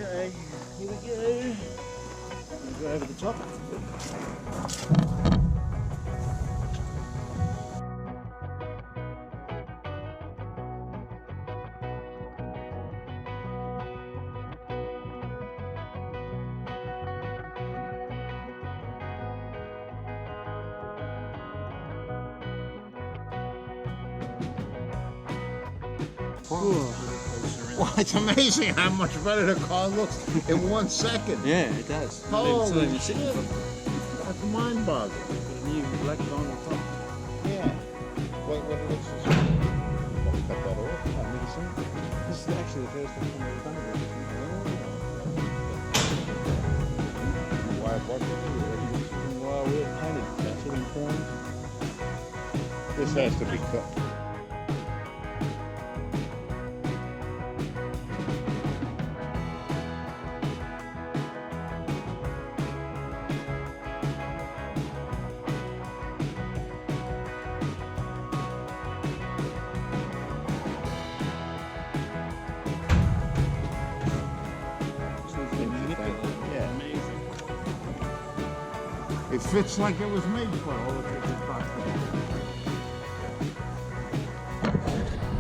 Okay, here we go. We'll go over the top. Well, it's amazing how much better the car looks in 1 second. Yeah, it does. Holy shit. That's mind-boggling. Got a new black line on top. Yeah. What it looks like. Cut that off. This is actually the first time I've ever done it. Why what? Well, we had painted that chrome. This has to be cut. It fits like it was made for all of it.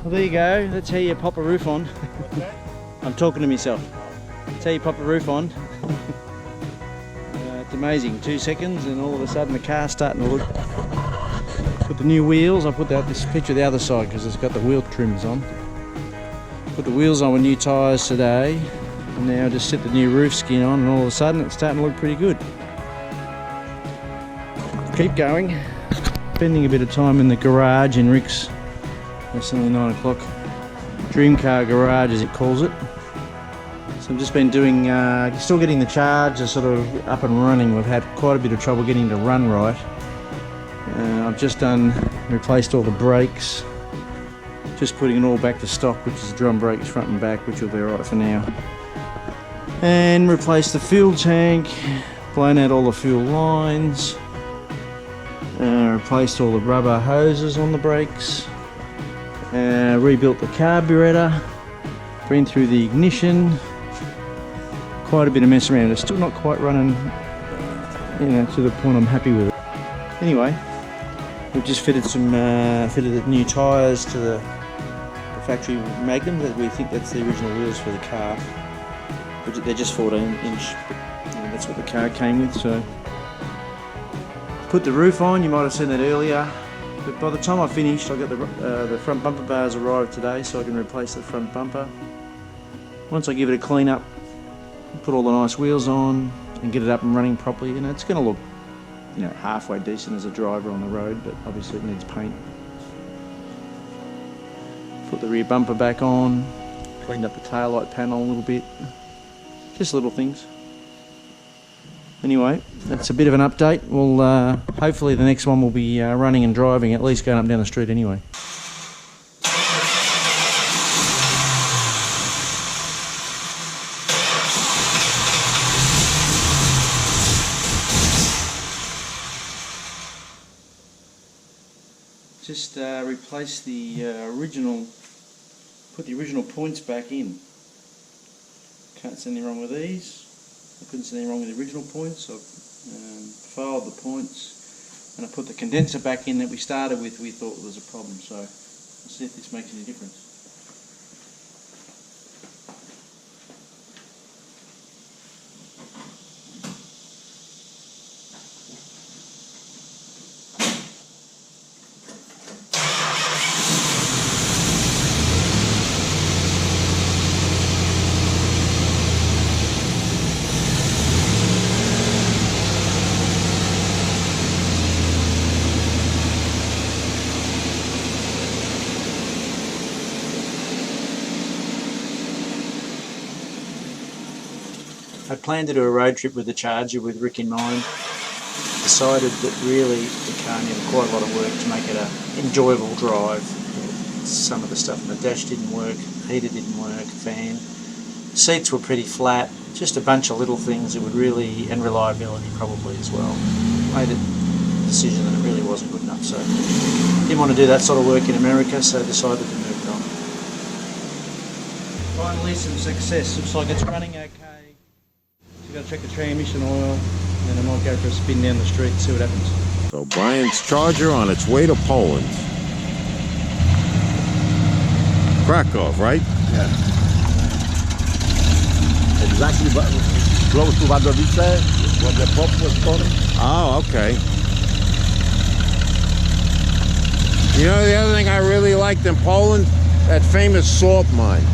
Well, there you go. That's how you pop a roof on. What's that? I'm talking to myself. That's how you pop a roof on. It's amazing. 2 seconds and all of a sudden the car's starting to look. Put the new wheels. I put this picture of the other side because it's got the wheel trims on. Put the wheels on with new tyres today. And now just set the new roof skin on and all of a sudden it's starting to look pretty good. Keep going. Spending a bit of time in the garage in Rick's. It's only 9 o'clock. Dream car garage as it calls it. So I've just been doing, still getting the charger sort of up and running. We've had quite a bit of trouble getting to run right. I've just replaced all the brakes. Just putting it all back to stock, which is drum brakes front and back, which will be alright for now. And replaced the fuel tank, blown out all the fuel lines. Replaced all the rubber hoses on the brakes, rebuilt the carburetor, been through the ignition, quite a bit of mess around. It's still not quite running, to the point I'm happy with it. Anyway, we've just fitted the new tyres to the factory Magnum. That we think that's the original wheels for the car. They're just 14-inch. That's what the car came with. So. Put the roof on, you might have seen that earlier, but by the time I finished I got the front bumper bars arrived today so I can replace the front bumper. Once I give it a clean up, put all the nice wheels on and get it up and running properly, it's going to look halfway decent as a driver on the road, but obviously it needs paint. Put the rear bumper back on, cleaned up the taillight panel a little bit, just little things. Anyway, that's a bit of an update. Well, hopefully the next one will be running and driving, at least going up and down the street anyway. Just replace the put the original points back in. Can't see anything wrong with these. I couldn't see anything wrong with the original points. I've filed the points and I put the condenser back in that we started with. We thought was a problem, so let's see if this makes any difference. I planned to do a road trip with the Charger with Rick in mind. Decided that really the car needed quite a lot of work to make it an enjoyable drive. Some of the stuff in the dash didn't work, heater didn't work, fan. Seats were pretty flat, just a bunch of little things that would really, and reliability probably as well. Made a decision that it really wasn't good enough, so didn't want to do that sort of work in America, so decided to move it on. Finally some success. Looks like it's running okay. So got to check the transmission oil, and then I might go for a spin down the street and see what happens. So Brian's Charger on its way to Poland. Krakow, right? Yeah. Exactly close to Wadowice, where the pop was born. Oh, okay. You know the other thing I really liked in Poland? That famous salt mine.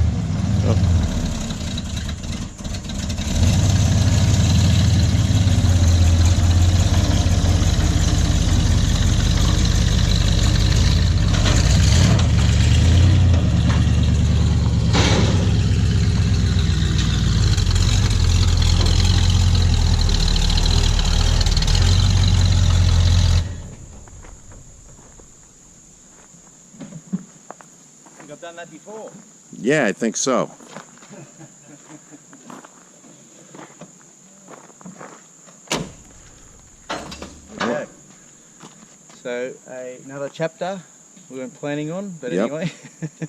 I've done that before. Yeah, I think so. Okay. So another chapter we weren't planning on, but Yep. anyway,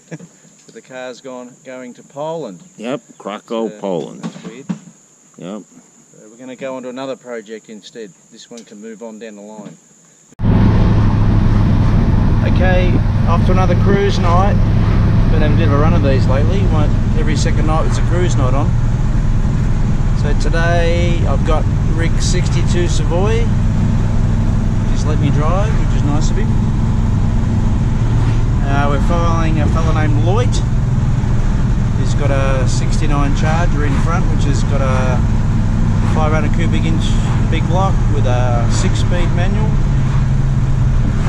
so the car's going to Poland. Yep, Krakow, Poland. That's weird. Yep. So we're going to go on to another project instead. This one can move on down the line. Okay, off to another cruise night. Been having a bit of a run of these lately. Every second night there's a cruise night on. So today I've got Rick's 62 Savoy. Just let me drive, which is nice of him. We're following a fellow named Lloyd. He's got a 69 Charger in front, which has got a 500 cubic inch big block with a 6-speed manual.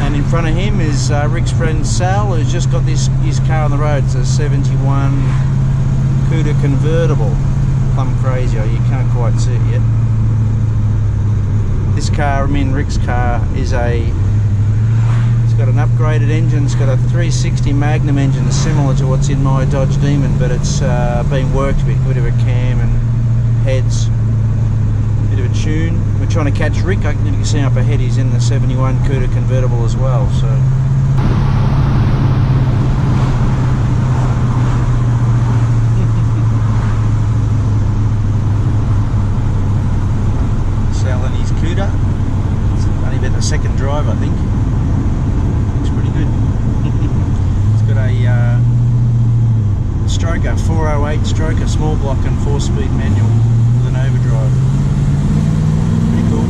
And in front of him is Rick's friend Sal, who's just got his car on the road. It's a 71 Cuda convertible. Plumb crazy, you can't quite see it yet. This car, Rick's car, it's got an upgraded engine. It's got a 360 Magnum engine, similar to what's in my Dodge Demon, but it's been worked a bit of a cam and heads. Bit of a tune. We're trying to catch Rick. You can see up ahead he's in the 71 Cuda convertible as well. So selling his Cuda. It's only about the second drive, I think. Looks pretty good. It's got a stroker, 408 stroker, small block and 4-speed manual with an overdrive. Pretty cool.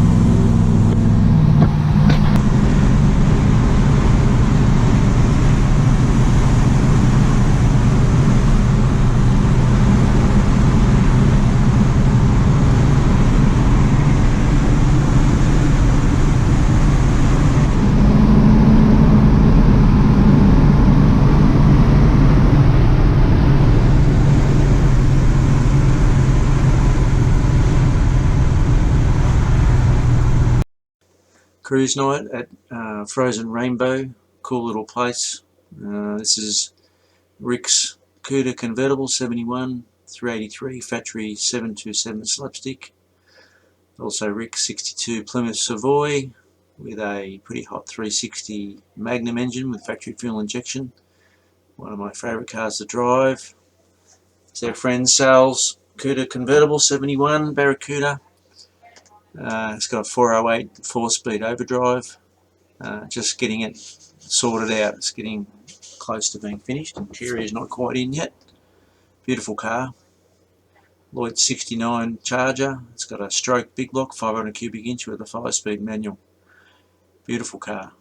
Cruise night at Frozen Rainbow, cool little place. This is Rick's Cuda convertible 71 383 factory 727 slapstick. Also Rick's 62 Plymouth Savoy with a pretty hot 360 Magnum engine with factory fuel injection. One of my favourite cars to drive. It's our friend Sal's Cuda convertible 71 Barracuda. It's got a 408 4-speed overdrive. Just getting it sorted out. It's getting close to being finished. Interior is not quite in yet. Beautiful car. Lloyd 69 Charger. It's got a stroke big block, 500 cubic inch with a 5-speed manual. Beautiful car.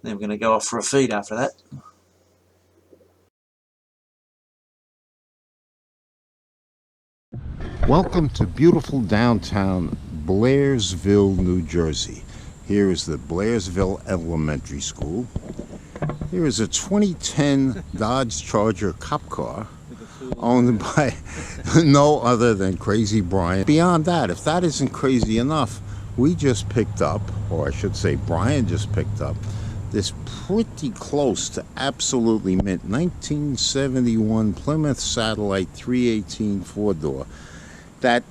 Then we're going to go off for a feed after that. Welcome to beautiful downtown Blairsville, New Jersey. Here is the Blairsville Elementary School. Here is a 2010 Dodge Charger cop car owned by no other than Crazy Brian. Beyond that, if that isn't crazy enough, we just picked up, or I should say Brian just picked up, this pretty close to absolutely mint 1971 Plymouth Satellite 318 4-door. That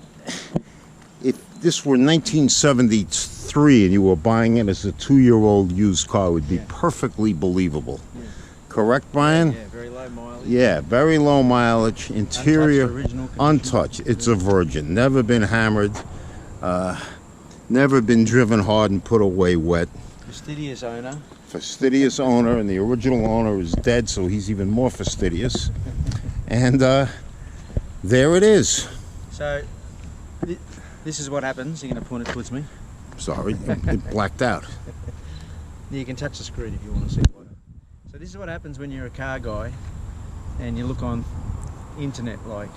if this were 1973 and you were buying it as a 2-year-old used car, it would be perfectly believable. correct, Brian? Yeah, very low mileage. Yeah, very low mileage. Interior Untouched, original condition. untouched. It's a virgin. Never been hammered. Never been driven hard and put away wet. Fastidious owner. Fastidious owner, and the original owner is dead, so he's even more fastidious. And there it is. So, this is what happens. You're going to point it towards me. Sorry, it blacked out. You can touch the screen if you want to see what. So this is what happens when you're a car guy and you look on internet like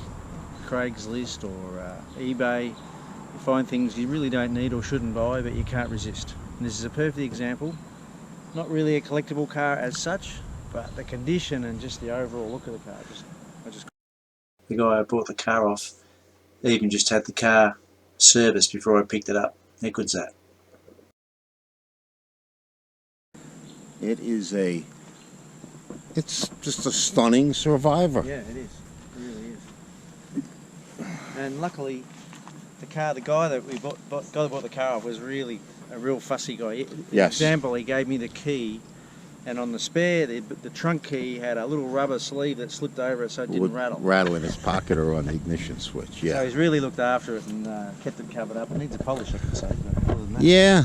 Craigslist or eBay. You find things you really don't need or shouldn't buy, but you can't resist. And this is a perfect example. Not really a collectible car as such, but the condition and just the overall look of the car. The guy I bought the car off even just had the car serviced before I picked it up. How good's that? It's just a stunning survivor. Yeah, it is. It really is. And luckily, the guy that bought the car off was really a real fussy guy. Yes. For example, he gave me the key, and on the spare, the trunk key had a little rubber sleeve that slipped over it so it didn't rattle. Rattle in his pocket or on the ignition switch, yeah. So he's really looked after it and kept it covered up. It needs a polish, I can say. But other than that, Yeah.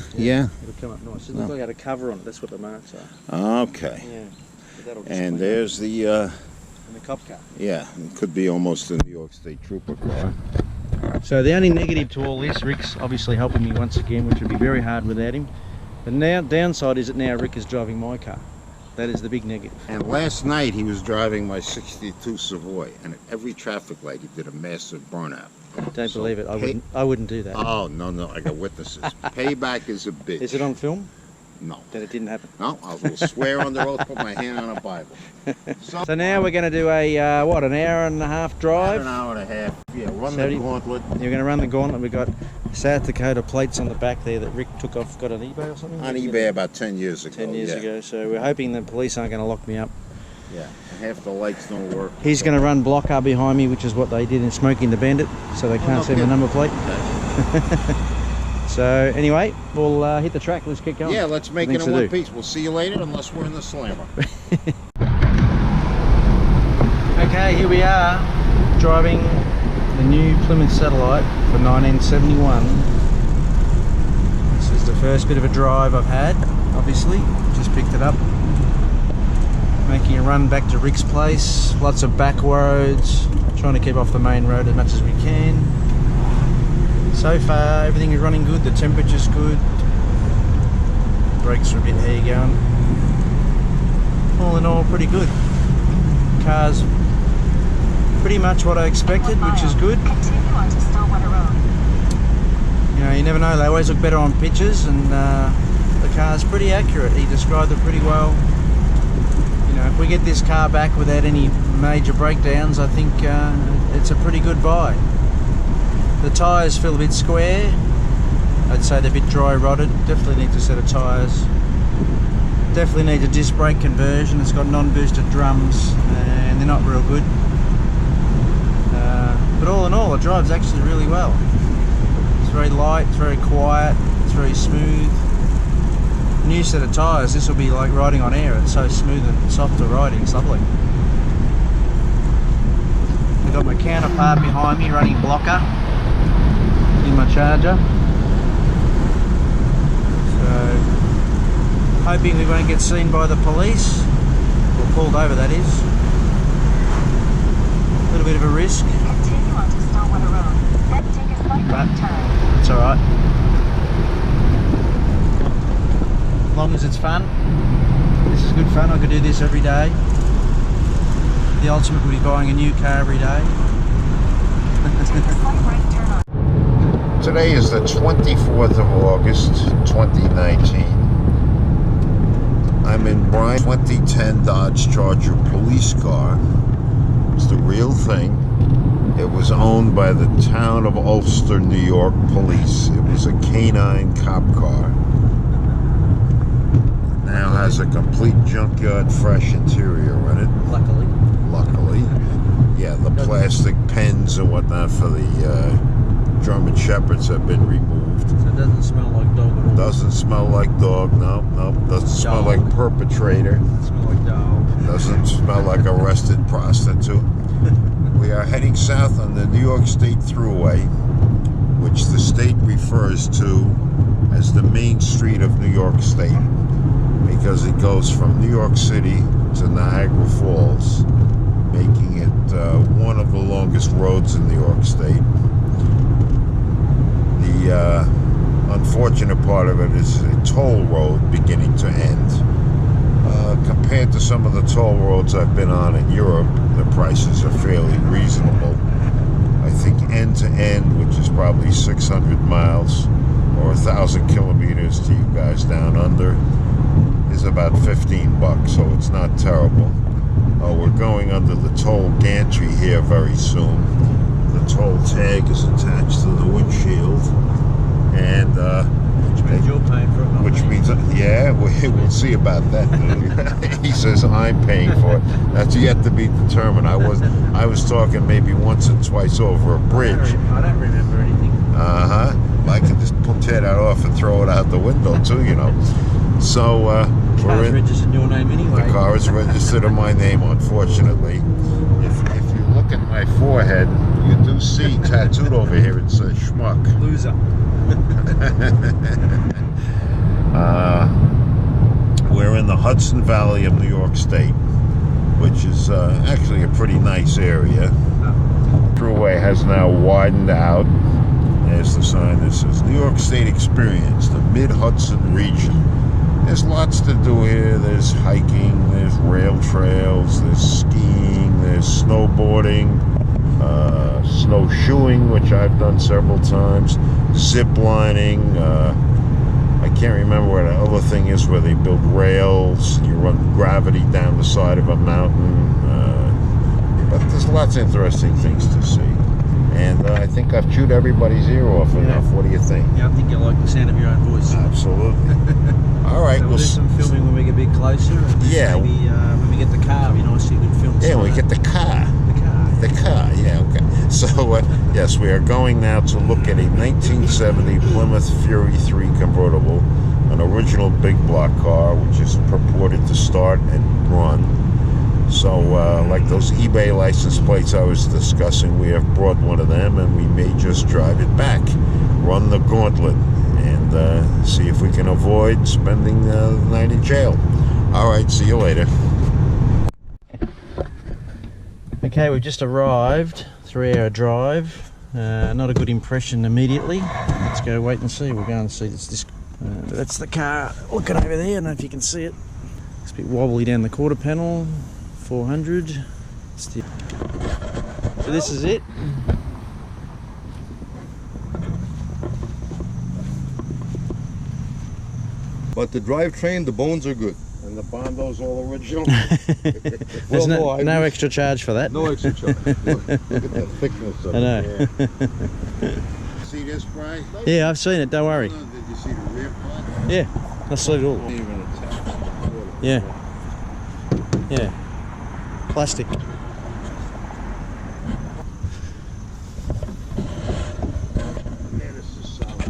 It'll come up nice. It looks like it had a cover on it. That's what the marks are. Okay. Yeah. But that'll just And clean there's the, up. And the cop car. yeah, it could be almost a New York State Trooper car. So the only negative to all this, Rick's obviously helping me once again, which would be very hard without him. The downside is that now Rick is driving my car. That is the big negative. And last night he was driving my 62 Savoy, and at every traffic light he did a massive burnout. Don't So believe it. I wouldn't do that. Oh, no, I got witnesses. Payback is a bitch. Is it on film? No. That it didn't happen. No, I will swear on the oath, put my hand on a Bible. So now we're going to do a, an hour and a half drive? An hour and a half. Yeah, run the 70. gauntlet. You're going to run the gauntlet. We've got South Dakota plates on the back there that Rick took off, got on eBay or something? On eBay about 10 years ago. 10 years yeah. ago. So we're hoping the police aren't going to lock me up. Yeah, and half the lights don't work. He's going to run blocker behind me, which is what they did in Smoking the Bandit, so they can't see the number plate. So anyway, we'll hit the track. Let's get going. Yeah, let's make it in one piece. We'll see you later unless we're in the slammer. Okay, here we are driving the new Plymouth Satellite for 1971. This is the first bit of a drive I've had, obviously. Just picked it up. Making a run back to Rick's place. Lots of back roads. Trying to keep off the main road as much as we can. So far, everything is running good. The temperature's good. Brakes are a bit how you going. All in all, pretty good. Car's pretty much what I expected, which is good. You know, you never know. They always look better on pictures, and the car's pretty accurate. He described it pretty well. You know, if we get this car back without any major breakdowns, I think it's a pretty good buy. The tyres feel a bit square. I'd say they're a bit dry rotted. Definitely needs a set of tyres. Definitely needs a disc brake conversion. It's got non-boosted drums and they're not real good. But all in all, it drives actually really well. It's very light, it's very quiet, it's very smooth. New set of tyres, this will be like riding on air. It's so smooth and soft to riding, it's lovely. I've got my counterpart behind me running blocker in my Charger. So, hoping we won't get seen by the police, or pulled over that is. A little bit of a risk. Continue on to Stillwater Road, then take a slight right turn. It's alright. As long as it's fun. This is good fun, I could do this every day. The ultimate would be buying a new car every day. Take a slight right turn on. Today is the 24th of August, 2019. I'm in Brian's 2010 Dodge Charger police car. It's the real thing. It was owned by the town of Ulster, New York police. It was a canine cop car. It now has a complete junkyard fresh interior in it. Luckily. Luckily. Yeah, the plastic pens and whatnot for the German Shepherds have been removed. So it doesn't smell like dog at all. Doesn't smell like dog, no. Doesn't smell like perpetrator. It smells like dog. Doesn't smell like a rusted prostitute. We are heading south on the New York State Thruway, which the state refers to as the Main Street of New York State, because it goes from New York City to Niagara Falls, making it one of the longest roads in New York State. The unfortunate part of it is a toll road beginning to end. Compared to some of the toll roads I've been on in Europe, the prices are fairly reasonable. I think end to end, which is probably 600 miles or 1,000 kilometers to you guys down under, is about $15, so it's not terrible. We're going under the toll gantry here very soon. The toll tag is attached to the windshield, and Which means you're paying for it, not which me. means, yeah, we'll see about that. He says I'm paying for it. That's yet to be determined. I was talking maybe once or twice over a bridge. I don't remember anything. I can just tear that off and throw it out the window too, you know. So we're Car's in. registered your name anyway. The car is registered in my name, unfortunately. If you look at my forehead, you do see tattooed over here, it says schmuck. Loser. We're in the Hudson Valley of New York State, which is actually a pretty nice area. The thruway has now widened out. There's the sign that says New York State Experience, the Mid-Hudson region. There's lots to do here. There's hiking, there's rail trails, there's skiing, there's snowboarding, snowshoeing, which I've done several times, zip lining. I can't remember what the other thing is where they build rails, you run gravity down the side of a mountain. But there's lots of interesting things to see. And I think I've chewed everybody's ear off enough. What do you think? Yeah, I think you like the sound of your own voice. Absolutely. All right. So we'll do some filming when we get a bit closer. And Yeah. Maybe when we get the car, you know, I see a good film. Yeah, we get the car. The car, yeah, okay. So, yes, we are going now to look at a 1970 Plymouth Fury 3 convertible, an original big block car, which is purported to start and run. So, like those eBay license plates I was discussing, we have brought one of them, and we may just drive it back, run the gauntlet, and see if we can avoid spending the night in jail. All right, see you later. Okay, we've just arrived, 3-hour drive. Not a good impression immediately. Let's go wait and see. We'll go and see this. That's the car looking over there. I don't know if you can see it. It's a bit wobbly down the quarter panel. 400. So this is it. But the drivetrain, the bones are good. And the Bondo's all original? There's Well, no extra charge for that. No extra charge. Look at the thickness of I know. Yeah. See this, Brian? Yeah, I've seen it. Don't worry. Did you see the rear part? Yeah, I see it all. Even attached. Yeah. Yeah. Plastic. Man, this is solid.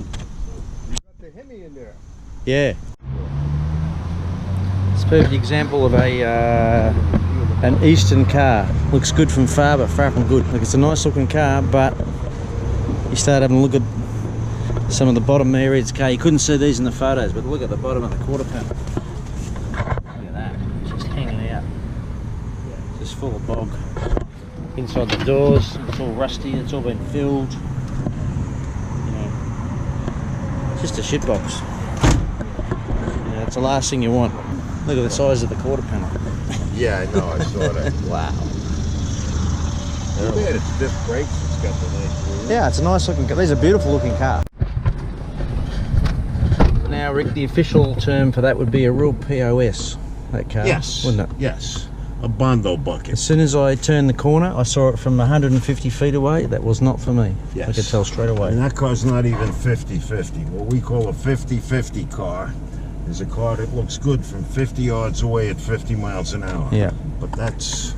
You got the Hemi in there. Yeah. It's a perfect example of an Eastern car. Looks good from far, but far from good. Like, it's a nice looking car, but you start having a look at some of the bottom areas of the car. You couldn't see these in the photos, but look at the bottom of the quarter panel. Look at that. It's just hanging out. Just full of bog. Inside the doors, it's all rusty, it's all been filled. You know, it's just a shitbox. Yeah, it's the last thing you want. Look at the size of the quarter panel. Yeah, I know, I saw that. Wow. Too bad it's stiff brakes, it's got the nice wheel. Yeah, it's a nice looking car. These are beautiful looking car. Now, Rick, the official term for that would be a real POS, that car, Yes, wouldn't it? yes. A Bondo bucket. As soon as I turned the corner, I saw it from 150 feet away. That was not for me. Yes. I could tell straight away. And that car's not even 50-50. What we call a 50-50 car is a car that looks good from 50 yards away at 50 miles an hour. Yeah. But that's